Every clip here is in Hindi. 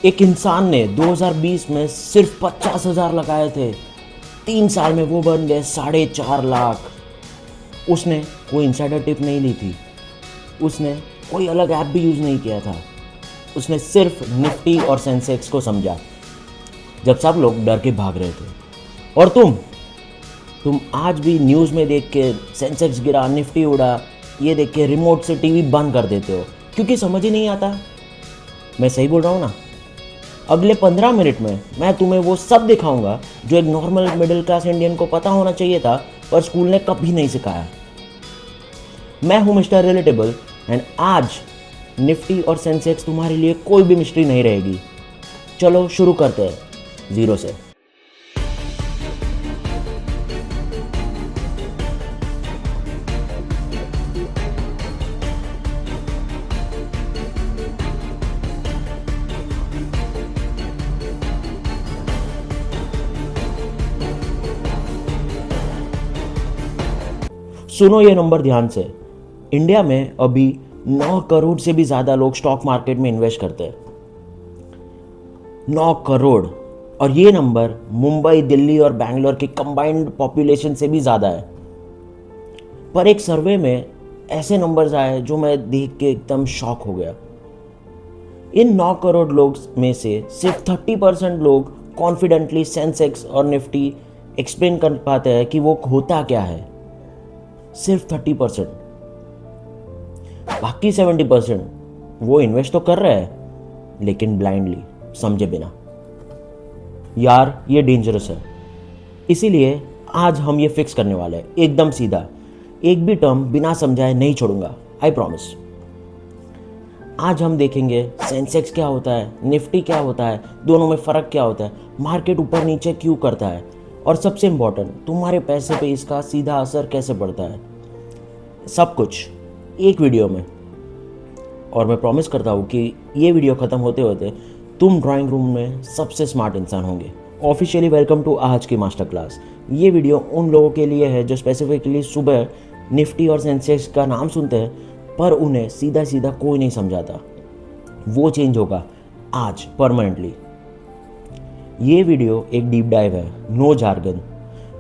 एक इंसान ने 2020 में सिर्फ 50,000 लगाए थे, 3 साल में वो बन गए 4.5 लाख। उसने कोई इंसाइडर टिप नहीं ली थी, उसने कोई अलग ऐप भी यूज़ नहीं किया था, उसने सिर्फ निफ्टी और सेंसेक्स को समझा जब सब लोग डर के भाग रहे थे। और तुम आज भी न्यूज़ में देख के सेंसेक्स गिरा, निफ्टी उड़ा, ये देख के रिमोट से टीवी बंद कर देते हो क्योंकि समझ ही नहीं आता। मैं सही बोल रहा हूँ ना? अगले 15 मिनट में मैं तुम्हें वो सब दिखाऊंगा जो एक नॉर्मल मिडिल क्लास इंडियन को पता होना चाहिए था पर स्कूल ने कभी नहीं सिखाया। मैं हूं मिस्टर रिलेटेबल एंड आज निफ्टी और सेंसेक्स तुम्हारे लिए कोई भी मिस्ट्री नहीं रहेगी। चलो शुरू करते हैं जीरो से। सुनो ये नंबर ध्यान से। इंडिया में अभी 9 करोड़ से भी ज़्यादा लोग स्टॉक मार्केट में इन्वेस्ट करते हैं। 9 करोड़। और ये नंबर मुंबई, दिल्ली और बैंगलोर की कंबाइंड पॉपुलेशन से भी ज़्यादा है। पर एक सर्वे में ऐसे नंबर्स आए जो मैं देख के एकदम शॉक हो गया। इन 9 करोड़ लोग में से सिर्फ 30% लोग कॉन्फिडेंटली सेंसेक्स और निफ्टी एक्सप्लेन कर पाते हैं कि वो होता क्या है। सिर्फ 30%। बाकी 70% वो इन्वेस्ट तो कर रहे हैं लेकिन ब्लाइंडली, समझे बिना। यार ये डेंजरस है। इसीलिए आज हम ये फिक्स करने वाले हैं, एकदम सीधा। एक भी टर्म बिना समझाए नहीं छोड़ूंगा, आई प्रॉमिस। आज हम देखेंगे सेंसेक्स क्या होता है, निफ्टी क्या होता है, दोनों में फ़र्क क्या होता है, मार्केट ऊपर नीचे क्यों करता है, और सबसे इम्पोर्टेंट तुम्हारे पैसे पे इसका सीधा असर कैसे पड़ता है। सब कुछ एक वीडियो में। और मैं प्रॉमिस करता हूँ कि ये वीडियो ख़त्म होते होते तुम ड्राइंग रूम में सबसे स्मार्ट इंसान होंगे। ऑफिशियली वेलकम टू आज की मास्टर क्लास। ये वीडियो उन लोगों के लिए है जो स्पेसिफिकली सुबह निफ्टी और सेंसेक्स का नाम सुनते हैं पर उन्हें सीधा सीधा कोई नहीं समझाता। वो चेंज होगा आज परमानेंटली। ये वीडियो एक डीप डाइव है, no jargon,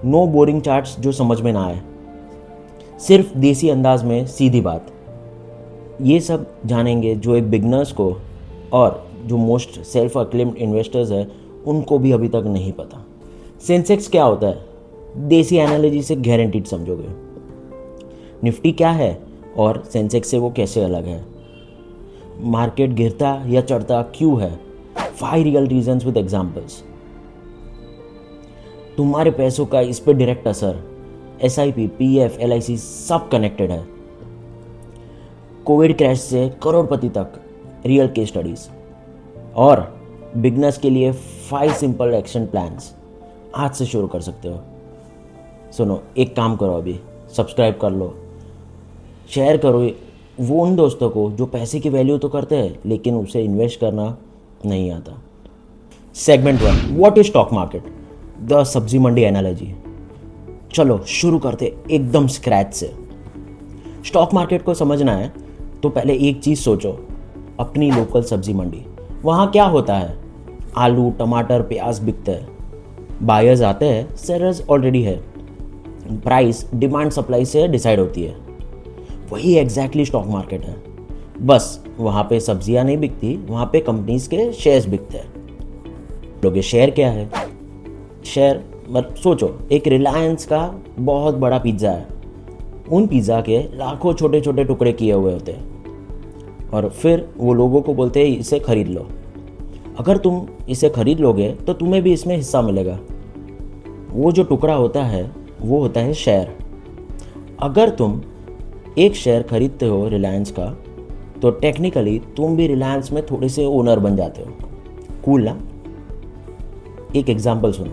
no boring charts जो समझ में ना आए, सिर्फ देसी अंदाज में सीधी बात। ये सब जानेंगे जो एक बिगनर्स को और जो मोस्ट सेल्फ अक्लेम्ड इन्वेस्टर्स है उनको भी अभी तक नहीं पता। सेंसेक्स क्या होता है, देसी एनालॉजी से गारंटीड समझोगे। निफ्टी क्या है और सेंसेक्स से वो कैसे अलग है। मार्केट गिरता या चढ़ता क्यों है, 5 रियल रीजंस विद एग्जांपल्स। तुम्हारे पैसों का इस पे डायरेक्ट असर, SIP, PF, LIC सब कनेक्टेड है। कोविड क्रैश से करोड़पति तक, रियल केस स्टडीज। और बिगनर्स के लिए 5 सिंपल एक्शन प्लान्स आज से शुरू कर सकते हो। सुनो, एक काम करो, अभी सब्सक्राइब कर लो, शेयर करो वो उन दोस्तों को जो पैसे की वैल्यू तो करते हैं लेकिन उसे इन्वेस्ट करना नहीं आता। Segment 1, what is stock market, the सब्जी मंडी एनालॉजी। चलो शुरू करते एकदम स्क्रैच से। स्टॉक मार्केट को समझना है तो पहले एक चीज़ सोचो, अपनी लोकल सब्जी मंडी। वहाँ क्या होता है, आलू, टमाटर, प्याज बिकते हैं, बायर्स आते हैं, सेलर्स ऑलरेडी है, प्राइस डिमांड सप्लाई से डिसाइड होती है। वही एग्जैक्टली स्टॉक मार्केट है, बस वहाँ पे सब्जियाँ नहीं बिकती, वहाँ पे कंपनीज के शेयर्स बिकते हैं। लोग, ये शेयर क्या है? शेयर मतलब सोचो, एक रिलायंस का बहुत बड़ा पिज़्ज़ा है, उन पिज़्ज़ा के लाखों छोटे छोटे टुकड़े किए हुए होते हैं और फिर वो लोगों को बोलते हैं इसे खरीद लो। अगर तुम इसे खरीद लोगे तो तुम्हें भी इसमें हिस्सा मिलेगा। वो जो टुकड़ा होता है वो होता है शेयर। अगर तुम एक शेयर खरीदते हो रिलायंस का तो टेक्निकली तुम भी रिलायंस में थोड़े से ओनर बन जाते हो। कूल ना? एक एग्जांपल सुनो।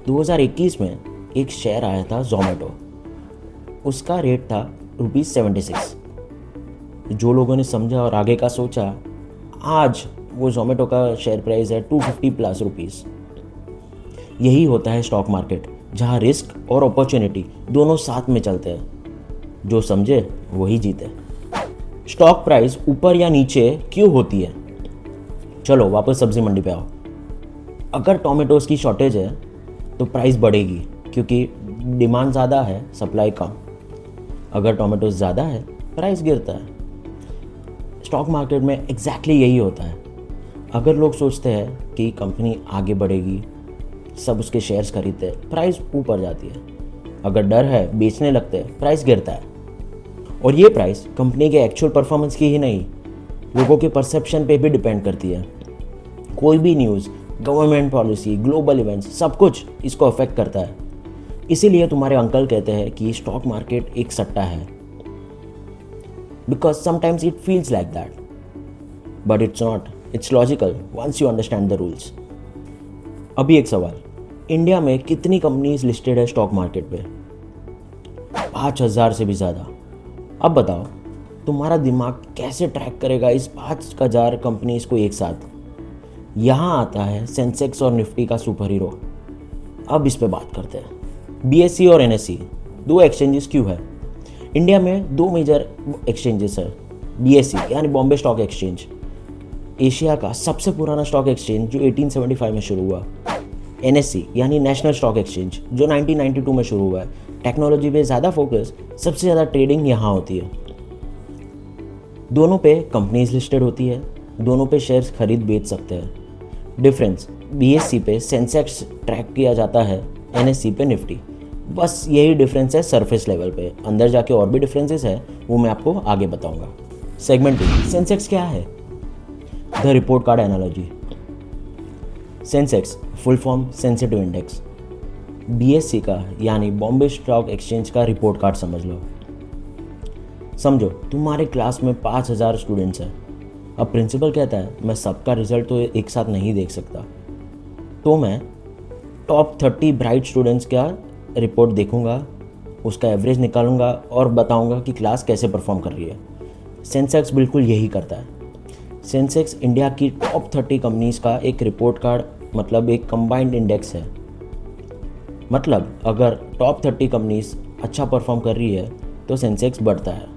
2021 में एक शेयर आया था जोमेटो, उसका रेट था ₹76। जो लोगों ने समझा और आगे का सोचा, आज वो जोमेटो का शेयर प्राइस है ₹250+। यही होता है स्टॉक मार्केट, जहाँ रिस्क और अपॉर्चुनिटी दोनों साथ में चलते हैं। जो समझे वही जीते। स्टॉक प्राइस ऊपर या नीचे क्यों होती है? चलो वापस सब्जी मंडी पे आओ। अगर टोमेटोज़ की शॉर्टेज है तो प्राइस बढ़ेगी क्योंकि डिमांड ज़्यादा है, सप्लाई कम। अगर टोमेटोज़ ज़्यादा है, प्राइस गिरता है। स्टॉक मार्केट में एग्जैक्टली यही होता है। अगर लोग सोचते हैं कि कंपनी आगे बढ़ेगी, सब उसके शेयर्स खरीदते हैं, प्राइस ऊपर जाती है। अगर डर है, बेचने लगते हैं, प्राइस गिरता है। और ये प्राइस कंपनी के एक्चुअल परफॉर्मेंस की ही नहीं, लोगों के परसेप्शन पे भी डिपेंड करती है। कोई भी news, government policy, global events, सब कुछ इसको अफेक्ट करता है। इसीलिए तुम्हारे अंकल कहते हैं कि स्टॉक मार्केट एक सट्टा है, because sometimes it feels like that, but it's not. It's logical once you understand the rules. अभी एक सवाल, इंडिया में कितनी कंपनीज लिस्टेड है स्टॉक मार्केट पे? 5,000 से भी ज़्यादा। अब बताओ तुम्हारा दिमाग कैसे ट्रैक करेगा इस 5,000 कंपनीज को एक साथ? यहाँ आता है सेंसेक्स और निफ्टी का सुपर हीरो। अब इस पे बात करते हैं। बीएसई और एनएसई दो एक्सचेंजेस क्यों है? इंडिया में दो मेजर एक्सचेंजेस है। बीएसई यानी बॉम्बे स्टॉक एक्सचेंज, एशिया का सबसे पुराना स्टॉक एक्सचेंज जो 1875 में शुरू हुआ। एनएसई यानी नेशनल स्टॉक एक्सचेंज जो 1992 में शुरू हुआ है। टेक्नोलॉजी पे ज़्यादा फोकस, सबसे ज़्यादा ट्रेडिंग यहाँ होती है। दोनों पे कंपनीज लिस्टेड होती है, दोनों पे शेयर्स खरीद बेच सकते हैं। डिफरेंस, बीएसई पे सेंसेक्स ट्रैक किया जाता है, एनएसई पे निफ्टी। बस यही डिफरेंस है सरफेस लेवल पे। अंदर जाके और भी डिफरेंसेस है, वो मैं आपको आगे बताऊंगा। सेगमेंट 2, सेंसेक्स क्या है? The report card analogy. Sensex full form sensitive index. BSE का यानी बॉम्बे स्टॉक एक्सचेंज का रिपोर्ट कार्ड समझ लो। समझो तुम्हारे क्लास में 5,000 स्टूडेंट्स हैं। अब प्रिंसिपल कहता है मैं सबका रिजल्ट तो एक साथ नहीं देख सकता, तो मैं टॉप 30 ब्राइट स्टूडेंट्स का रिपोर्ट देखूंगा, उसका एवरेज निकालूंगा और बताऊंगा कि क्लास कैसे परफॉर्म कर रही है। सेंसेक्स बिल्कुल यही करता है। सेंसेक्स इंडिया की टॉप 30 कंपनीज का एक रिपोर्ट कार्ड, मतलब एक कंबाइंड इंडेक्स है। मतलब अगर टॉप 30 कंपनीज अच्छा परफॉर्म कर रही है तो सेंसेक्स बढ़ता है,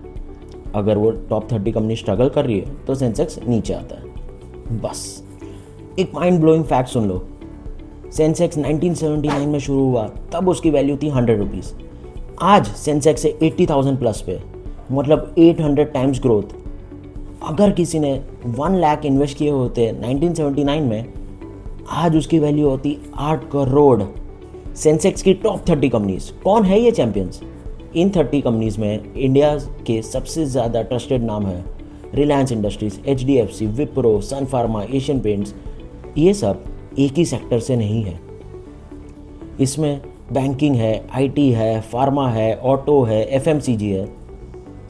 अगर वो टॉप 30 कंपनी स्ट्रगल कर रही है तो सेंसेक्स नीचे आता है। बस एक माइंड ब्लोइंग फैक्ट सुन लो। सेंसेक्स 1979 में शुरू हुआ, तब उसकी वैल्यू थी 100 रुपीज़। आज सेंसेक्स है 80,000 प्लस पे, मतलब 800 टाइम्स ग्रोथ। अगर किसी ने 1 लाख इन्वेस्ट किए होते 1979 में, आज उसकी वैल्यू होती 8 करोड़। सेंसेक्स की टॉप 30 कंपनीज, कौन है ये चैंपियंस? इन 30 कंपनीज में इंडिया के सबसे ज़्यादा ट्रस्टेड नाम है रिलायंस इंडस्ट्रीज, एचडीएफसी, विप्रो, सन फार्मा, एशियन पेंट्स। ये सब एक ही सेक्टर से नहीं है, इसमें बैंकिंग है, आईटी है, फार्मा है, ऑटो है, एफएमसीजी है,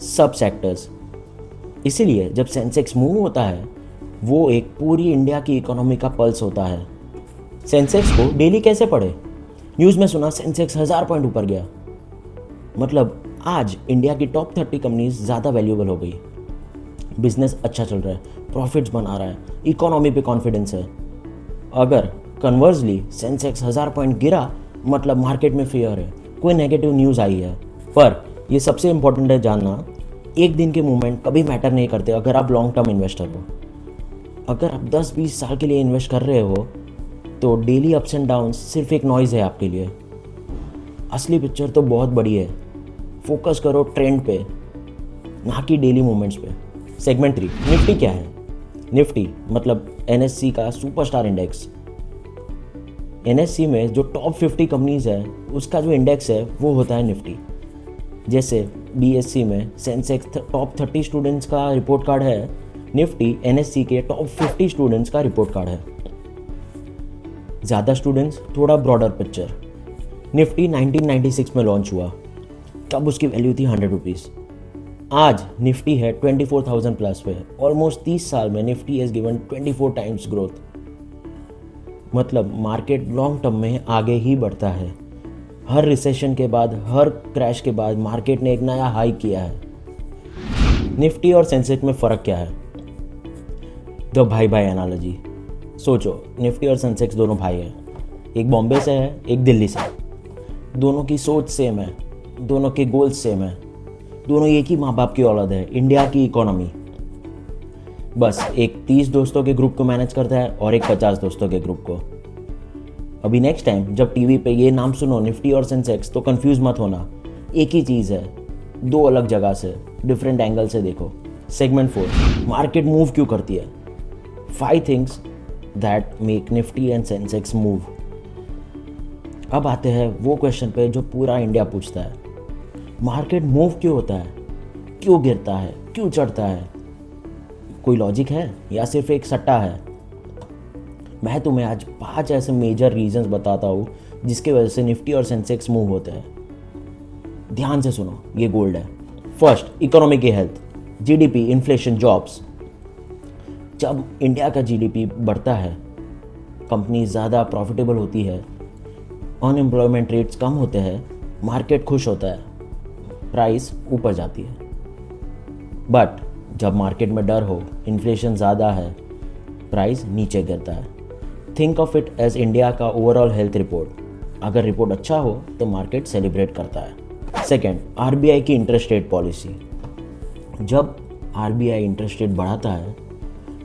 सब सेक्टर्स। इसीलिए जब सेंसेक्स मूव होता है, वो एक पूरी इंडिया की इकोनॉमी का पल्स होता है। सेंसेक्स को डेली कैसे पढ़े? न्यूज़ में सुना सेंसेक्स 1000 पॉइंट ऊपर गया, मतलब आज इंडिया की टॉप 30 कंपनीज ज़्यादा वैल्यूएबल हो गई, बिजनेस अच्छा चल रहा है, प्रॉफिट्स बना रहा है, इकोनॉमी पे कॉन्फिडेंस है। अगर कन्वर्सली सेंसेक्स 1000 पॉइंट गिरा, मतलब मार्केट में फियर है, कोई नेगेटिव न्यूज़ आई है। पर ये सबसे इंपॉर्टेंट है जानना, एक दिन के मूवमेंट कभी मैटर नहीं करते अगर आप लॉन्ग टर्म इन्वेस्टर हो। अगर आप 10-20 साल के लिए इन्वेस्ट कर रहे हो तो डेली अप्स एंड डाउन्स सिर्फ एक नॉइज़ है आपके लिए। असली पिक्चर तो बहुत बड़ी है। फोकस करो ट्रेंड पे, ना कि डेली मूवमेंट्स पे। सेगमेंट 3, निफ्टी क्या है? निफ्टी मतलब एनएससी का सुपरस्टार इंडेक्स। एनएससी में जो टॉप 50 कंपनीज है, उसका जो इंडेक्स है वो होता है निफ्टी। जैसे बीएससी में सेंसेक्स टॉप 30 स्टूडेंट्स का रिपोर्ट कार्ड है, निफ्टी एनएससी के टॉप 50 स्टूडेंट्स का रिपोर्ट कार्ड है। ज़्यादा स्टूडेंट्स, थोड़ा ब्रॉडर पिक्चर। निफ्टी 1996 में लॉन्च हुआ, तब उसकी वैल्यू थी 100 रुपीज़। आज निफ्टी है 24,000 प्लस पे। ऑलमोस्ट 30 साल में Nifty has given 24 times growth. मतलब मार्केट लॉन्ग टर्म में आगे ही बढ़ता है। हर रिसेशन के बाद, हर क्रैश के बाद मार्केट ने एक नया हाई किया है। निफ्टी और सेंसेक्स में फ़र्क क्या है? द भाई भाई एनालॉजी। सोचो, निफ्टी और सेंसेक्स दोनों भाई हैं, एक बॉम्बे से है, एक दिल्ली से। दोनों की सोच सेम है, दोनों के गोल्स सेम है, दोनों एक ही माँ बाप की औलाद है, इंडिया की इकोनॉमी। बस एक 30 दोस्तों के ग्रुप को मैनेज करता है और एक 50 दोस्तों के ग्रुप को। अभी नेक्स्ट टाइम जब टीवी पे ये नाम सुनो निफ्टी और सेंसेक्स तो कंफ्यूज मत होना, एक ही चीज़ है, दो अलग जगह से डिफरेंट एंगल से देखो। सेगमेंट 4, मार्केट मूव क्यों करती है? 5 things that make Nifty and Sensex move. अब आते हैं वो क्वेश्चन पे जो पूरा इंडिया पूछता है, मार्केट मूव क्यों होता है, क्यों गिरता है, क्यों चढ़ता है? कोई लॉजिक है या सिर्फ एक सट्टा है? मैं तुम्हें आज 5 ऐसे मेजर रीजंस बताता हूँ जिसके वजह से निफ्टी और सेंसेक्स मूव होते हैं। ध्यान से सुनो, ये गोल्ड है। फर्स्ट, इकोनॉमी की हेल्थ, जीडीपी, इन्फ्लेशन, जॉब्स। जब इंडिया का जीडीपी बढ़ता है, कंपनी ज़्यादा प्रॉफिटेबल होती है, अनएम्प्लॉयमेंट रेट्स कम होते हैं, मार्केट खुश होता है, प्राइस ऊपर जाती है। बट जब मार्केट में डर हो, इन्फ्लेशन ज़्यादा है, प्राइस नीचे गिरता है। Think of it as India का ओवरऑल हेल्थ रिपोर्ट। अगर रिपोर्ट अच्छा हो तो मार्केट सेलिब्रेट करता है। सेकेंड, आरबीआई की इंटरेस्ट रेट पॉलिसी। जब आरबीआई इंटरेस्ट रेट बढ़ाता है,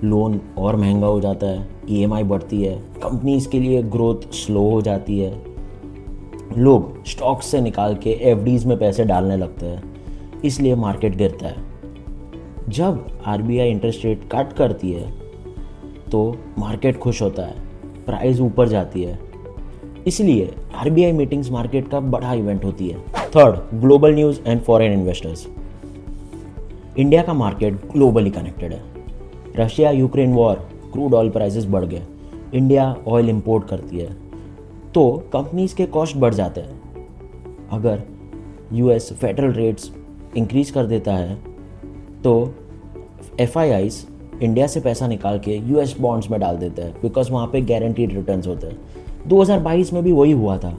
लोन और महंगा हो जाता है, ईएमआई बढ़ती है, कंपनीज के लिए ग्रोथ स्लो हो जाती है, लोग स्टॉक्स से निकाल के एफडीज में पैसे डालने लगते हैं, इसलिए मार्केट गिरता है। जब आरबीआई इंटरेस्ट रेट कट करती है तो मार्केट खुश होता है, प्राइस ऊपर जाती है, इसलिए आरबीआई मीटिंग्स मार्केट का बड़ा इवेंट होती है। Third, global news and foreign investors. India का मार्केट ग्लोबली कनेक्टेड है। Russia Ukraine war, crude oil prices बढ़ गए, इंडिया ऑयल इंपोर्ट करती है, तो कंपनीज के कॉस्ट बढ़ जाते हैं। अगर यूएस फेडरल रेट्स इंक्रीज कर देता है तो एफआईआईज इंडिया से पैसा निकाल के यूएस बॉन्ड्स में डाल देते हैं, बिकॉज वहाँ पे गारंटीड रिटर्न्स होते हैं। 2022 में भी वही हुआ था।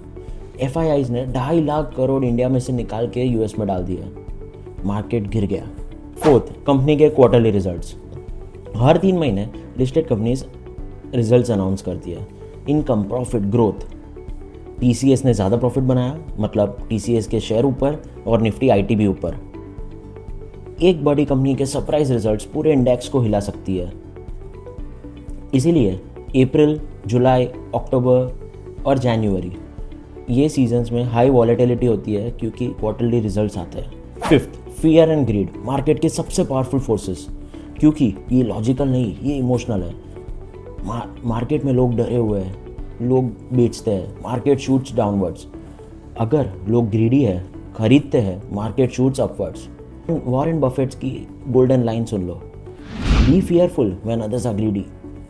एफआईआईज ने 2.5 लाख करोड़ इंडिया में से निकाल के यूएस में डाल दिया, मार्केट गिर गया। फोर्थ, कंपनी के क्वार्टरली रिजल्ट्स। हर 3 महीने लिस्टेड कंपनीज रिजल्ट्स अनाउंस करती है। Income, profit, growth. टीसीएस ने ज़्यादा प्रॉफिट बनाया, मतलब टीसीएस के शेयर ऊपर और निफ्टी आईटी भी ऊपर। एक बड़ी कंपनी के सरप्राइज रिजल्ट्स पूरे इंडेक्स को हिला सकती है। इसीलिए अप्रैल, जुलाई, अक्टूबर और जनवरी ये सीजन्स में हाई वॉलेटिलिटी होती है क्योंकि क्वार्टरली रिजल्ट्स आते हैं। Fifth, fear and greed, market के सबसे पावरफुल फोर्सेस, क्योंकि ये लॉजिकल नहीं, ये इमोशनल है। मार्केट में लोग डरे हुए हैं, लोग बेचते हैं, मार्केट शूट्स डाउनवर्ड्स। अगर लोग ग्रीडी है, खरीदते हैं, market shoots upwards. Warren Buffett's की गोल्डन लाइन सुन लो, be fearful when others are greedy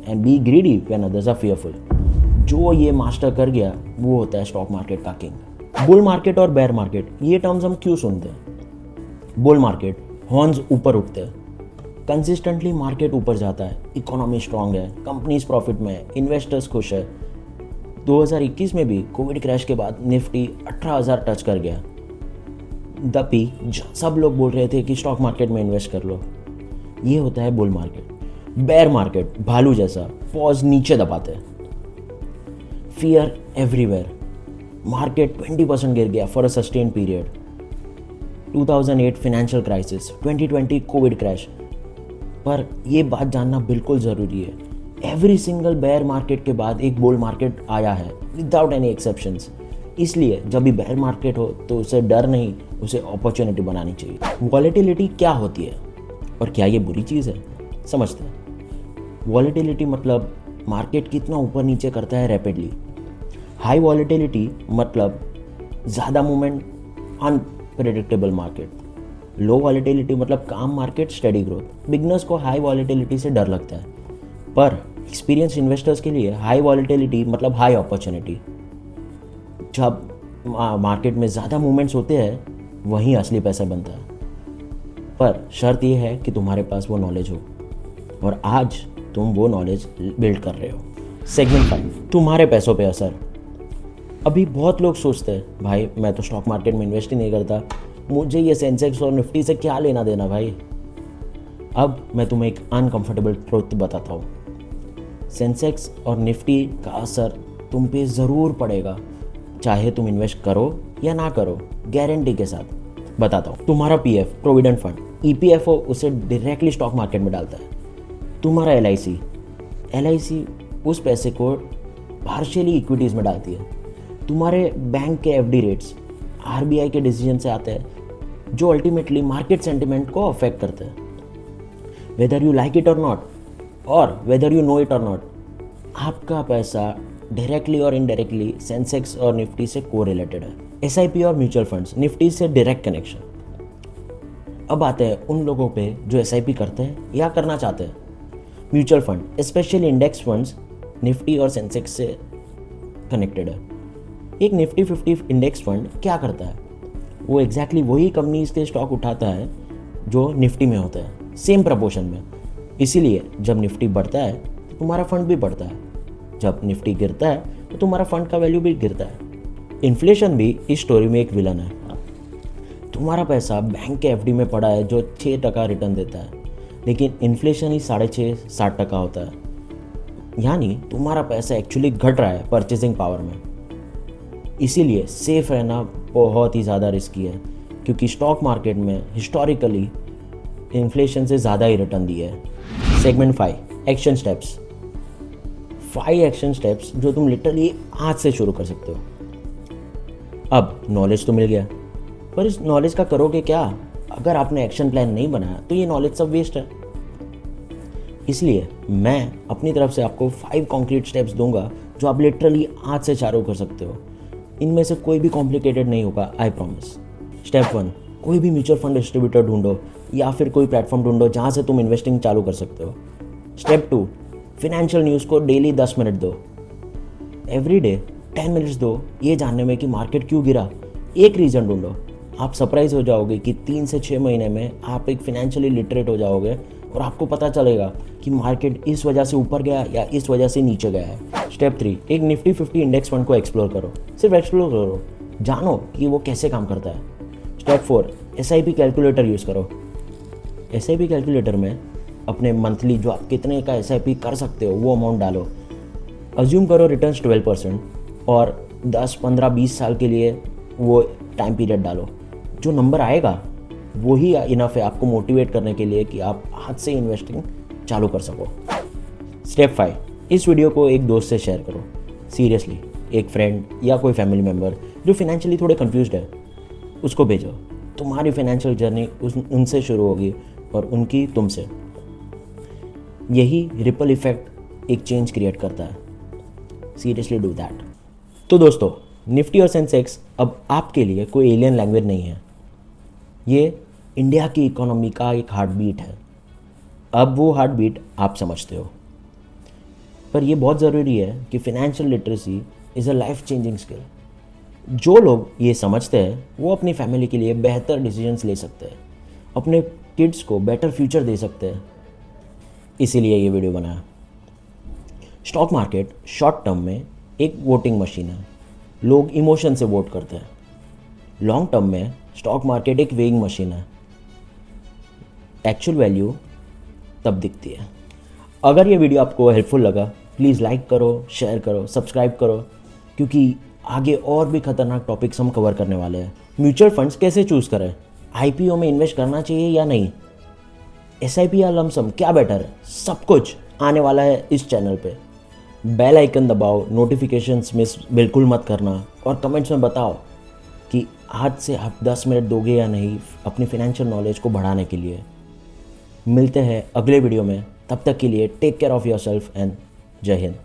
and be greedy when others are fearful. जो ये मास्टर कर गया वो होता है स्टॉक मार्केट का किंग। बुल मार्केट और बेयर मार्केट, ये टर्म्स हम क्यों सुनते हैं? बुल मार्केट, हॉर्न्स ऊपर उठते हैं, कंसिस्टेंटली मार्केट ऊपर जाता है, इकोनॉमी स्ट्रांग है, कंपनीज प्रॉफिट में है, इन्वेस्टर्स खुश है। 2021 में भी कोविड क्रैश के बाद निफ्टी 18,000 टच कर गया। तभी सब लोग बोल रहे थे कि स्टॉक मार्केट में इन्वेस्ट कर लो। ये होता है बुल मार्केट। बेयर मार्केट, भालू जैसा, पॉज नीचे दबाते हैं, फियर एवरीवेयर, मार्केट 20% गिर गया for a sustain period. 2008 financial crisis, 2020 Covid crash. पर ये बात जानना बिल्कुल ज़रूरी है, एवरी सिंगल बेयर मार्केट के बाद एक बुल मार्केट आया है विदाउट एनी एक्सेप्शंस। इसलिए जब भी बेयर मार्केट हो तो उसे डर नहीं, उसे अपॉर्चुनिटी बनानी चाहिए। वॉलेटिलिटी क्या होती है और क्या ये बुरी चीज़ है, समझते हैं। वॉलेटिलिटी मतलब मार्केट कितना ऊपर नीचे करता है रैपिडली। हाई वॉलेटिलिटी मतलब ज़्यादा मूवमेंट, अनप्रेडिक्टेबल मार्केट। लो वॉलेटिलिटी मतलब काम मार्केट, स्टेडी ग्रोथ। बिगनर्स को हाई वॉलेटिलिटी से डर लगता है, पर एक्सपीरियंस इन्वेस्टर्स के लिए हाई वॉलेटिलिटी मतलब हाई अपॉर्चुनिटी। जब मार्केट में ज़्यादा मूवमेंट्स होते हैं वहीं असली पैसा बनता है, पर शर्त यह है कि तुम्हारे पास वो नॉलेज हो, और आज तुम वो नॉलेज बिल्ड कर रहे हो। सेगमेंट 5, तुम्हारे पैसों पे असर। अभी बहुत लोग सोचते हैं, भाई मैं तो स्टॉक मार्केट में इन्वेस्ट ही नहीं करता, मुझे ये सेंसेक्स और निफ्टी से क्या लेना देना भाई। अब मैं तुम्हें एक अनकंफर्टेबल ट्रुथ बताता हूँ, सेंसेक्स और निफ्टी का असर तुम पे ज़रूर पड़ेगा, चाहे तुम इन्वेस्ट करो या ना करो, गारंटी के साथ बताता हूँ। तुम्हारा पीएफ, प्रोविडेंट फंड, ईपीएफओ उसे डायरेक्टली स्टॉक मार्केट में डालता है, तुम्हारा एल आई सी उस पैसे को पार्शियली इक्विटीज़ में डालती है। तुम्हारे बैंक के एफडी रेट्स आरबीआई के डिसीजन से आते हैं जो अल्टीमेटली मार्केट सेंटिमेंट को अफेक्ट करते हैं। वेदर यू लाइक इट और नॉट, और वेदर यू नो इट और नॉट, आपका पैसा डायरेक्टली और इनडायरेक्टली सेंसेक्स और निफ्टी से को रिलेटेड है। एसआईपी और म्यूचुअल फंड्स निफ्टी से डायरेक्ट कनेक्शन। अब आते हैं उन लोगों पे जो एसआईपी करते हैं या करना चाहते हैं। Mutual fund specially index funds Nifty और सेंसेक्स से कनेक्टेड है। एक निफ्टी 50 इंडेक्स फंड क्या करता है? वो एग्जैक्टली वही कंपनीज के स्टॉक उठाता है जो निफ्टी में होता है, सेम प्रपोर्शन में। इसीलिए जब निफ्टी बढ़ता है तो तुम्हारा फंड भी बढ़ता है, जब निफ्टी गिरता है तो तुम्हारा फंड का वैल्यू भी गिरता है। इन्फ्लेशन भी इस स्टोरी में एक विलन है। तुम्हारा पैसा बैंक के एफडी में पड़ा है जो 6% रिटर्न देता है, लेकिन इन्फ्लेशन ही 6.5-7% होता है। यानी तुम्हारा पैसा एक्चुअली घट रहा है परचेसिंग पावर में। इसीलिए सेफ रहना बहुत ही ज़्यादा रिस्की है, क्योंकि स्टॉक मार्केट में हिस्टोरिकली इन्फ्लेशन से ज़्यादा ही रिटर्न दिया है। Segment 5 action steps. 5 action steps जो तुम लिटरली आज से शुरू कर सकते हो। अब नॉलेज तो मिल गया, पर इस नॉलेज का करोगे क्या? अगर आपने एक्शन प्लान नहीं बनाया तो ये नॉलेज सब वेस्ट है। इसलिए मैं अपनी तरफ से आपको 5 कॉन्क्रीट स्टेप्स दूंगा जो आप लिटरली आज से चालू कर सकते हो। इनमें से कोई भी कॉम्प्लिकेटेड नहीं होगा, आई प्रॉमिस। स्टेप 1, कोई भी म्यूचुअल फंड डिस्ट्रीब्यूटर ढूंढो या फिर कोई प्लेटफॉर्म ढूंढो जहाँ से तुम इन्वेस्टिंग चालू कर सकते हो। स्टेप 2, फिनेंशियल न्यूज़ को डेली 10 मिनट दो। एवरीडे 10 मिनट्स दो ये जानने में कि मार्केट क्यों गिरा। एक रीज़न ढूंढो। आप सरप्राइज हो जाओगे कि 3 से 6 महीने में आप एक फिनेंशियली लिटरेट हो जाओगे और आपको पता चलेगा कि मार्केट इस वजह से ऊपर गया या इस वजह से नीचे गया है। स्टेप 3, एक निफ्टी 50 इंडेक्स फंड को एक्सप्लोर करो। सिर्फ एक्सप्लोर करो, जानो कि वो कैसे काम करता है। स्टेप 4, एसआईपी कैलकुलेटर यूज़ करो। एसआईपी कैलकुलेटर में अपने मंथली जो आप कितने का एसआईपी कर सकते हो वो अमाउंट डालो। अज्यूम करो रिटर्न्स 12% और 10, 15, 20 साल के लिए वो टाइम पीरियड डालो। जो नंबर आएगा वही इनफ है आपको मोटिवेट करने के लिए कि आप आज से इन्वेस्टिंग चालू कर सको। स्टेप 5, इस वीडियो को एक दोस्त से शेयर करो। सीरियसली, एक फ्रेंड या कोई फैमिली मेम्बर जो फिनेंशियली थोड़े कंफ्यूज्ड है उसको भेजो। तुम्हारी फाइनेंशियल जर्नी उनसे शुरू होगी और उनकी तुमसे। यही रिपल इफेक्ट एक चेंज क्रिएट करता है। Seriously do that. तो दोस्तों, निफ्टी और सेंसेक्स अब आपके लिए कोई एलियन लैंग्वेज नहीं है। ये इंडिया की इकोनॉमी का एक हार्ट बीट है। अब वो हार्ट बीट आप समझते हो। पर ये बहुत ज़रूरी है कि financial literacy is a life changing skill. जो लोग ये समझते हैं वो अपनी फैमिली के लिए बेहतर डिसीजंस ले सकते हैं, अपने किड्स को बेटर फ्यूचर दे सकते हैं। इसीलिए ये वीडियो बनाया। स्टॉक मार्केट शॉर्ट टर्म में एक वोटिंग मशीन है। लोग इमोशन से वोट करते हैं। लॉन्ग टर्म में स्टॉक मार्केट एक वेइंग मशीन है। एक्चुअल वैल्यू तब दिखती है। अगर ये वीडियो आपको हेल्पफुल लगा प्लीज़ लाइक करो, शेयर करो, सब्सक्राइब करो, क्योंकि आगे और भी खतरनाक टॉपिक्स हम कवर करने वाले हैं। म्यूचुअल फंड्स कैसे चूज़ करें, आईपीओ में इन्वेस्ट करना चाहिए या नहीं, एसआईपी या लमसम क्या बेटर है, सब कुछ आने वाला है इस चैनल पे। बेल आइकन दबाओ, नोटिफिकेशंस मिस बिल्कुल मत करना, और कमेंट्स में बताओ कि आज से आप 10 मिनट दोगे या नहीं अपनी फाइनेंशियल नॉलेज को बढ़ाने के लिए। मिलते हैं अगले वीडियो में, तब तक के लिए take care of yourself and जय हिंद।